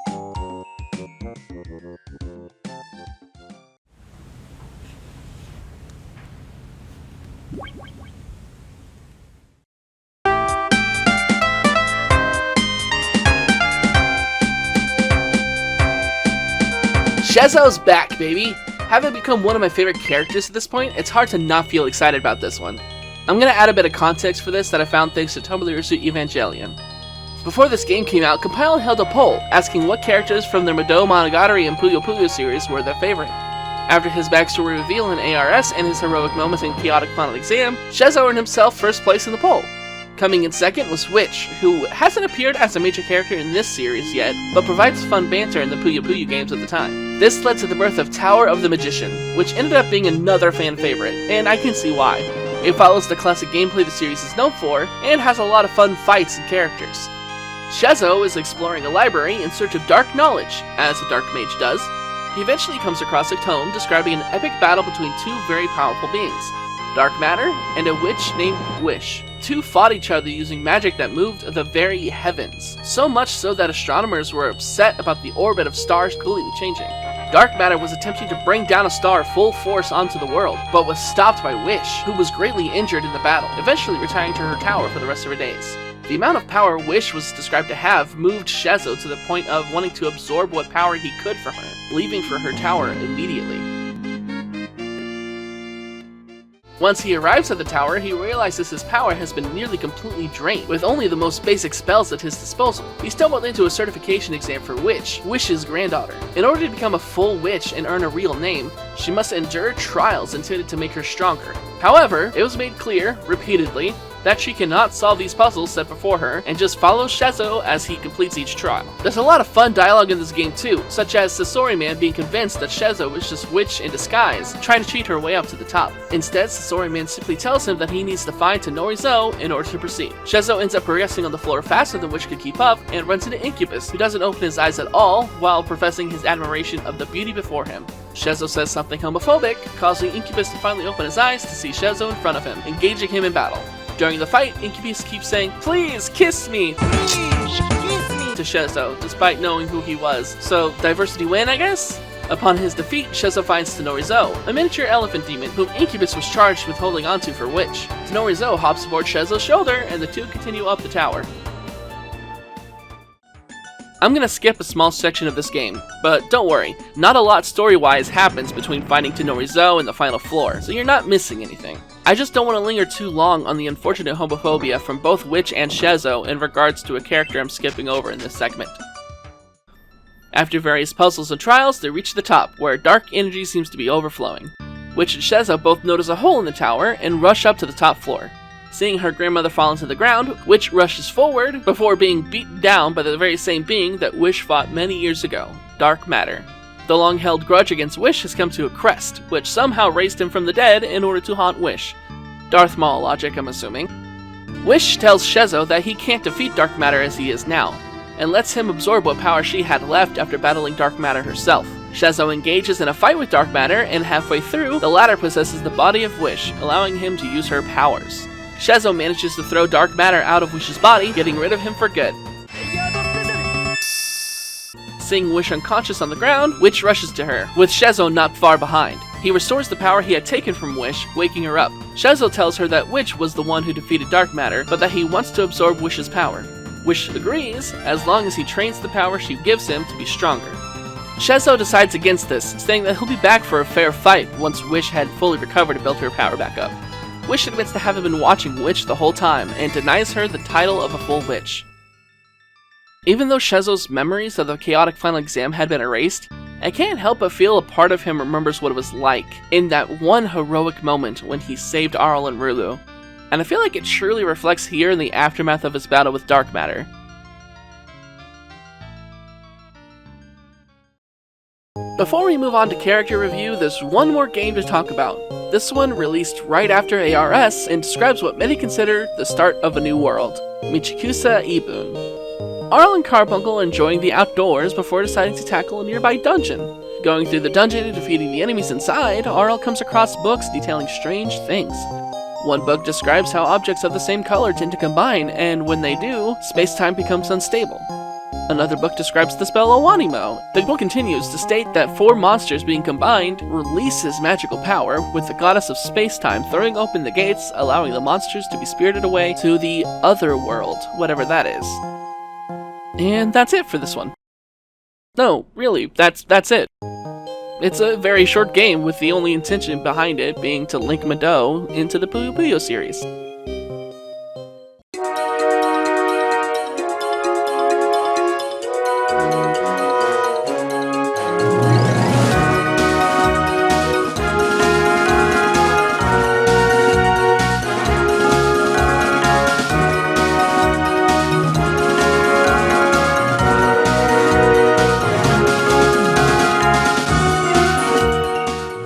Shezo's back, baby! Having become one of my favorite characters at this point, it's hard to not feel excited about this one. I'm gonna add a bit of context for this that I found thanks to Tumblr Evangelion. Before this game came out, Compile held a poll asking what characters from their Madou Monogatari and Puyo Puyo series were their favorite. After his backstory reveal in A.R.S. and his heroic moments in Chaotic Final Exam, Shezo earned himself first place in the poll. Coming in second was Witch, who hasn't appeared as a major character in this series yet, but provides fun banter in the Puyo Puyo games at the time. This led to the birth of Tower of the Magician, which ended up being another fan favorite, and I can see why. It follows the classic gameplay the series is known for, and has a lot of fun fights and characters. Shezo is exploring a library in search of dark knowledge, as a dark mage does. He eventually comes across a tome describing an epic battle between 2 very powerful beings, Dark Matter and a witch named Wish. 2 fought each other using magic that moved the very heavens, so much so that astronomers were upset about the orbit of stars completely changing. Dark Matter was attempting to bring down a star full force onto the world, but was stopped by Wish, who was greatly injured in the battle, eventually retiring to her tower for the rest of her days. The amount of power Wish was described to have moved Shezo to the point of wanting to absorb what power he could from her, leaving for her tower immediately. Once he arrives at the tower, he realizes his power has been nearly completely drained, with only the most basic spells at his disposal. He stumbled into a certification exam for Witch, Wish's granddaughter. In order to become a full witch and earn a real name, she must endure trials intended to make her stronger. However, it was made clear, repeatedly, that she cannot solve these puzzles set before her, and just follows Shezo as he completes each trial. There's a lot of fun dialogue in this game too, such as Sasori Man being convinced that Shezo is just Witch in disguise, trying to cheat her way up to the top. Instead, Sasori Man simply tells him that he needs to find Tenorizo in order to proceed. Shezo ends up progressing on the floor faster than Witch could keep up, and runs into Incubus, who doesn't open his eyes at all, while professing his admiration of the beauty before him. Shezo says something homophobic, causing Incubus to finally open his eyes to see Shezo in front of him, engaging him in battle. During the fight, Incubus keeps saying, "Please kiss me! Please kiss me!" to Shezo, despite knowing who he was. So, diversity win, I guess? Upon his defeat, Shezo finds Tenorizo, a miniature elephant demon whom Incubus was charged with holding onto for Witch. Tenorizo hops aboard Shezo's shoulder, and the two continue up the tower. I'm gonna skip a small section of this game, but don't worry, not a lot story-wise happens between finding Tenorizo and the final floor, so you're not missing anything. I just don't want to linger too long on the unfortunate homophobia from both Witch and Shezo in regards to a character I'm skipping over in this segment. After various puzzles and trials, they reach the top, where dark energy seems to be overflowing. Witch and Shezo both notice a hole in the tower and rush up to the top floor. Seeing her grandmother fall into the ground, Witch rushes forward before being beaten down by the very same being that Wish fought many years ago, Dark Matter. The long-held grudge against Wish has come to a crest, which somehow raised him from the dead in order to haunt Wish. Darth Maul logic, I'm assuming. Wish tells Shezo that he can't defeat Dark Matter as he is now, and lets him absorb what power she had left after battling Dark Matter herself. Shezo engages in a fight with Dark Matter, and halfway through, the latter possesses the body of Wish, allowing him to use her powers. Shezo manages to throw Dark Matter out of Wish's body, getting rid of him for good. Seeing Wish unconscious on the ground, Witch rushes to her, with Shezo not far behind. He restores the power he had taken from Wish, waking her up. Shezo tells her that Witch was the one who defeated Dark Matter, but that he wants to absorb Wish's power. Wish agrees, as long as he trains the power she gives him to be stronger. Shezo decides against this, saying that he'll be back for a fair fight once Wish had fully recovered and built her power back up. Wish admits to having been watching Witch the whole time, and denies her the title of a full witch. Even though Shezo's memories of the chaotic final exam had been erased, I can't help but feel a part of him remembers what it was like in that one heroic moment when he saved Arle and Rulu, and I feel like it truly reflects here in the aftermath of his battle with Dark Matter. Before we move on to character review, there's one more game to talk about. This one released right after A.R.S. and describes what many consider the start of a new world, Michikusa Ibun. Arle and Carbuncle are enjoying the outdoors before deciding to tackle a nearby dungeon. Going through the dungeon and defeating the enemies inside, Arle comes across books detailing strange things. One book describes how objects of the same color tend to combine, and when they do, space-time becomes unstable. Another book describes the spell Owanimo. The book continues to state that 4 monsters being combined releases magical power, with the goddess of space-time throwing open the gates, allowing the monsters to be spirited away to the other world, whatever that is. And that's it for this one. No, really, that's it. It's a very short game with the only intention behind it being to link Madou into the PuyoPuyo series.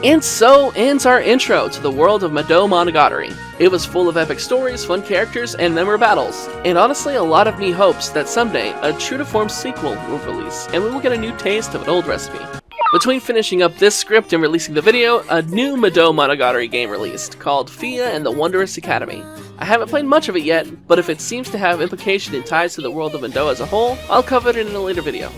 And so ends our intro to the world of Madou Monogatari. It was full of epic stories, fun characters, and memorable battles, and honestly a lot of me hopes that someday a true-to-form sequel will release, and we will get a new taste of an old recipe. Between finishing up this script and releasing the video, a new Madou Monogatari game released, called Fia and the Wondrous Academy. I haven't played much of it yet, but if it seems to have implication and ties to the world of Madou as a whole, I'll cover it in a later video.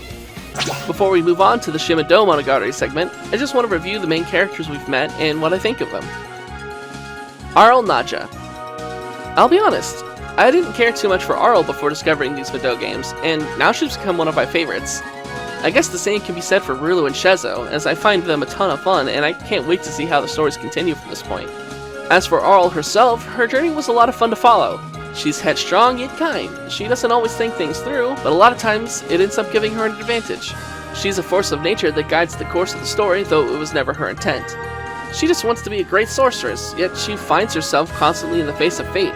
Before we move on to the Madou Monogatari segment, I just want to review the main characters we've met and what I think of them. Arle Nadja. I'll be honest, I didn't care too much for Arle before discovering these Madou games, and now she's become one of my favorites. I guess the same can be said for Rulu and Shezo, as I find them a ton of fun and I can't wait to see how the stories continue from this point. As for Arle herself, her journey was a lot of fun to follow. She's headstrong yet kind. She doesn't always think things through, but a lot of times it ends up giving her an advantage. She's a force of nature that guides the course of the story, though it was never her intent. She just wants to be a great sorceress, yet she finds herself constantly in the face of fate.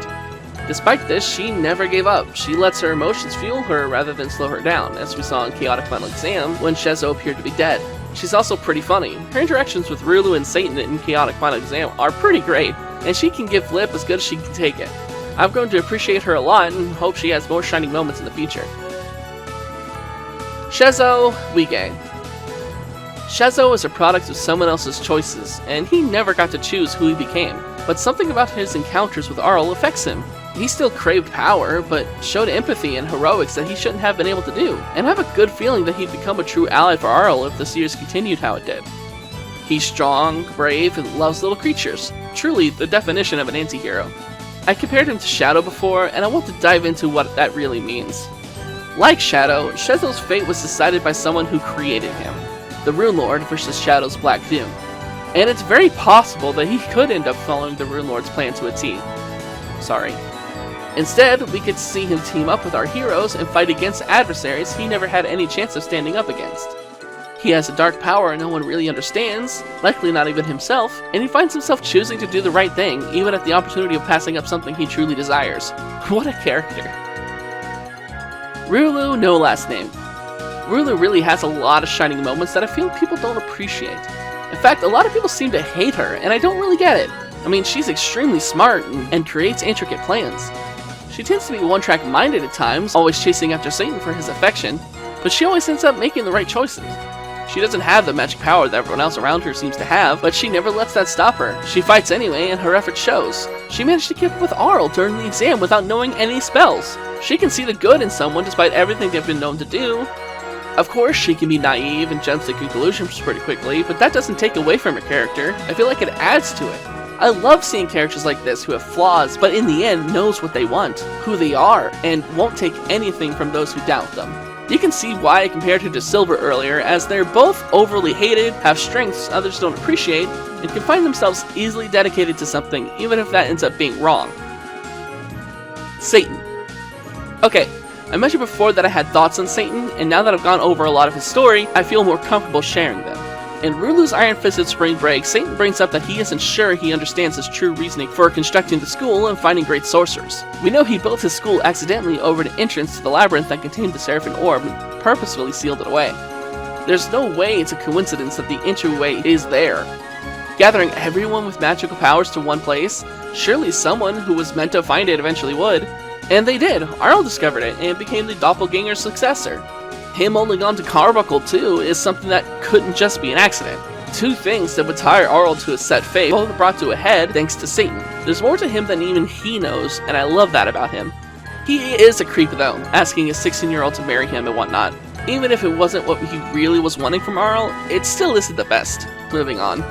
Despite this, she never gave up. She lets her emotions fuel her rather than slow her down, as we saw in Chaotic Final Exam when Shezo appeared to be dead. She's also pretty funny. Her interactions with Rulu and Satan in Chaotic Final Exam are pretty great, and she can give lip as good as she can take it. I've grown to appreciate her a lot and hope she has more shining moments in the future. Shezo Wige. Shezo is a product of someone else's choices, and he never got to choose who he became, but something about his encounters with Arle affects him. He still craved power, but showed empathy and heroics that he shouldn't have been able to do, and I have a good feeling that he'd become a true ally for Arle if the series continued how it did. He's strong, brave, and loves little creatures. Truly the definition of an anti-hero. I compared him to Shadow before, and I want to dive into what that really means. Like Shadow, Shezo's fate was decided by someone who created him, the Rune Lord versus Shadow's Black Doom. And it's very possible that he could end up following the Rune Lord's plan to a T. Sorry. Instead, we get to see him team up with our heroes and fight against adversaries he never had any chance of standing up against. He has a dark power no one really understands, likely not even himself, and he finds himself choosing to do the right thing, even at the opportunity of passing up something he truly desires. What a character. Rulu, no last name. Rulu really has a lot of shining moments that I feel people don't appreciate. In fact, a lot of people seem to hate her, and I don't really get it. I mean, she's extremely smart and creates intricate plans. She tends to be one-track minded at times, always chasing after Satan for his affection, but she always ends up making the right choices. She doesn't have the magic power that everyone else around her seems to have, but she never lets that stop her. She fights anyway, and her effort shows. She managed to keep up with Arle during the exam without knowing any spells. She can see the good in someone despite everything they've been known to do. Of course, she can be naive and jumps to conclusions pretty quickly, but that doesn't take away from her character. I feel like it adds to it. I love seeing characters like this who have flaws, but in the end knows what they want, who they are, and won't take anything from those who doubt them. You can see why I compared her to Silver earlier, as they're both overly hated, have strengths others don't appreciate, and can find themselves easily dedicated to something, even if that ends up being wrong. Satan. Okay, I mentioned before that I had thoughts on Satan, and now that I've gone over a lot of his story, I feel more comfortable sharing them. In Rulu's Iron-Fisted Spring Break, Satan brings up that he isn't sure he understands his true reasoning for constructing the school and finding great sorcerers. We know he built his school accidentally over the entrance to the labyrinth that contained the Seraphim Orb and purposefully sealed it away. There's no way it's a coincidence that the entryway is there. Gathering everyone with magical powers to one place, surely someone who was meant to find it eventually would. And they did. Arle discovered it and became the doppelganger's successor. Him holding on to Carbuncle too is something that couldn't just be an accident. Two things that would tie Arle to his set fate, both brought to a head thanks to Satan. There's more to him than even he knows, and I love that about him. He is a creep though, asking a 16-year-old to marry him and whatnot. Even if it wasn't what he really was wanting from Arle, it still isn't the best. Moving on.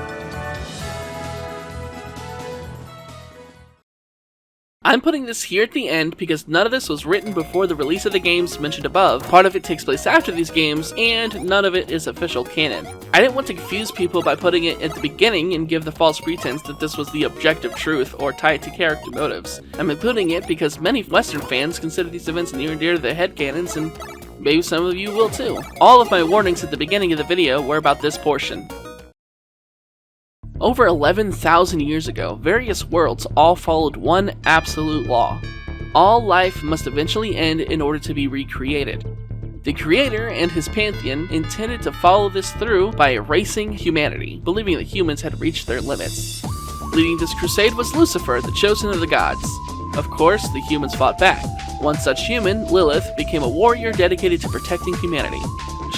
I'm putting this here at the end because none of this was written before the release of the games mentioned above, part of it takes place after these games, and none of it is official canon. I didn't want to confuse people by putting it at the beginning and give the false pretense that this was the objective truth or tie it to character motives. I'm including it because many Western fans consider these events near and dear to their headcanons, and maybe some of you will too. All of my warnings at the beginning of the video were about this portion. Over 11,000 years ago, various worlds all followed one absolute law. All life must eventually end in order to be recreated. The creator and his pantheon intended to follow this through by erasing humanity, believing that humans had reached their limits. Leading this crusade was Lucifer, the chosen of the gods. Of course, the humans fought back. One such human, Lilith, became a warrior dedicated to protecting humanity.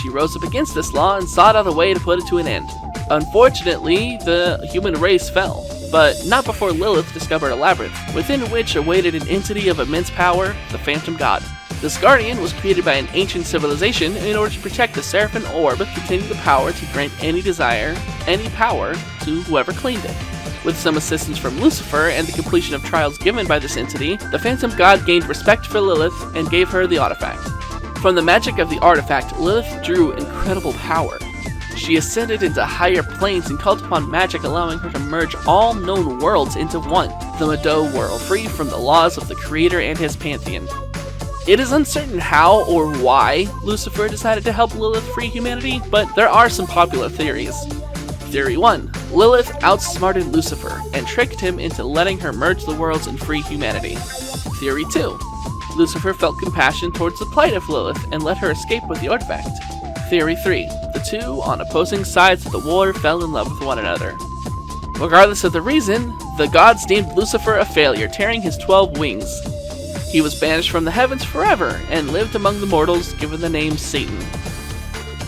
She rose up against this law and sought out a way to put it to an end. Unfortunately, the human race fell, but not before Lilith discovered a labyrinth, within which awaited an entity of immense power, the Phantom God. This guardian was created by an ancient civilization in order to protect the Seraphim Orb, containing the power to grant any desire, any power, to whoever claimed it. With some assistance from Lucifer and the completion of trials given by this entity, the Phantom God gained respect for Lilith and gave her the artifact. From the magic of the artifact, Lilith drew incredible power. She ascended into higher planes and called upon magic, allowing her to merge all known worlds into one, the Madou world, free from the laws of the creator and his pantheon. It is uncertain how or why Lucifer decided to help Lilith free humanity, but there are some popular theories. Theory 1. Lilith outsmarted Lucifer and tricked him into letting her merge the worlds and free humanity. Theory 2. Lucifer felt compassion towards the plight of Lilith and let her escape with the artifact. Theory 3. The two, on opposing sides of the war, fell in love with one another. Regardless of the reason, the gods deemed Lucifer a failure, tearing his 12 wings. He was banished from the heavens forever and lived among the mortals, given the name Satan.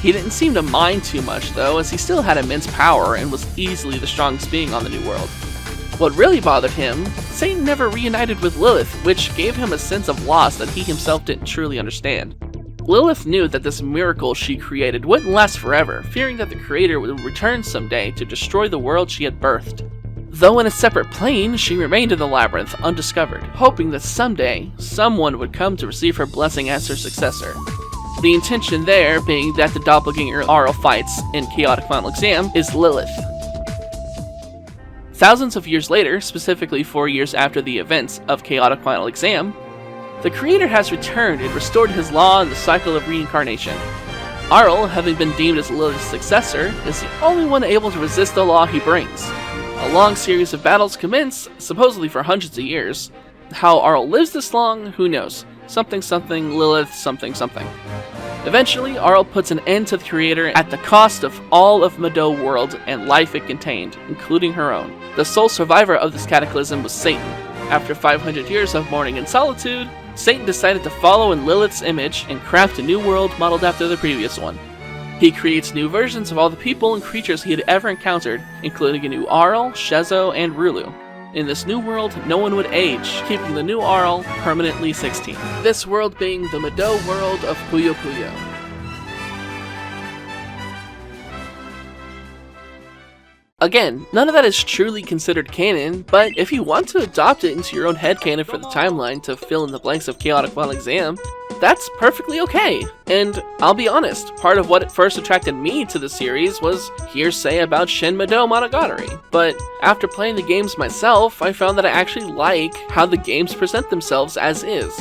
He didn't seem to mind too much though, as he still had immense power and was easily the strongest being on the new world. What really bothered him, Satan never reunited with Lilith, which gave him a sense of loss that he himself didn't truly understand. Lilith knew that this miracle she created wouldn't last forever, fearing that the creator would return someday to destroy the world she had birthed. Though in a separate plane, she remained in the labyrinth, undiscovered, hoping that someday, someone would come to receive her blessing as her successor. The intention there being that the doppelganger Arle fights in Chaotic Final Exam is Lilith. Thousands of years later, specifically 4 years after the events of Chaotic Final Exam, the creator has returned and restored his law in the cycle of reincarnation. Arle, having been deemed as Lilith's successor, is the only one able to resist the law he brings. A long series of battles commence, supposedly for hundreds of years. How Arle lives this long, who knows? Something something, Lilith something something. Eventually, Arle puts an end to the creator at the cost of all of Madou world and life it contained, including her own. The sole survivor of this cataclysm was Satan. After 500 years of mourning and solitude, Satan decided to follow in Lilith's image and craft a new world modeled after the previous one. He creates new versions of all the people and creatures he had ever encountered, including a new Arle, Shezo, and Rulu. In this new world, no one would age, keeping the new Arle permanently 16. This world being the Madou world of Puyo Puyo. Again, none of that is truly considered canon, but if you want to adopt it into your own headcanon for the timeline to fill in the blanks of Chaotic Final Exam, that's perfectly okay. And I'll be honest, part of what first attracted me to the series was hearsay about Shin Madou Monogatari. But after playing the games myself, I found that I actually like how the games present themselves as is.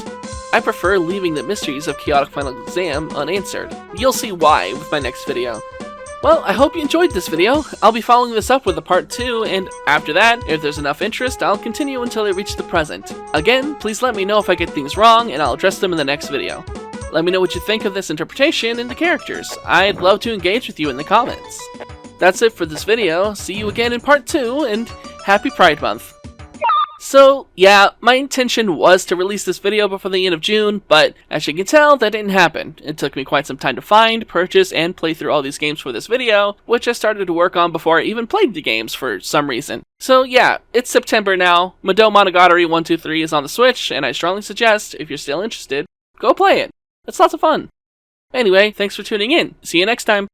I prefer leaving the mysteries of Chaotic Final Exam unanswered. You'll see why with my next video. Well, I hope you enjoyed this video. I'll be following this up with a part 2, and after that, if there's enough interest, I'll continue until I reach the present. Again, please let me know if I get things wrong, and I'll address them in the next video. Let me know what you think of this interpretation and the characters. I'd love to engage with you in the comments. That's it for this video. See you again in part 2, and happy Pride Month. So, yeah, my intention was to release this video before the end of June, but as you can tell, that didn't happen. It took me quite some time to find, purchase, and play through all these games for this video, which I started to work on before I even played the games for some reason. So yeah, it's September now, Madou Monogatari 123 is on the Switch, and I strongly suggest, if you're still interested, go play it. It's lots of fun. Anyway, thanks for tuning in. See you next time.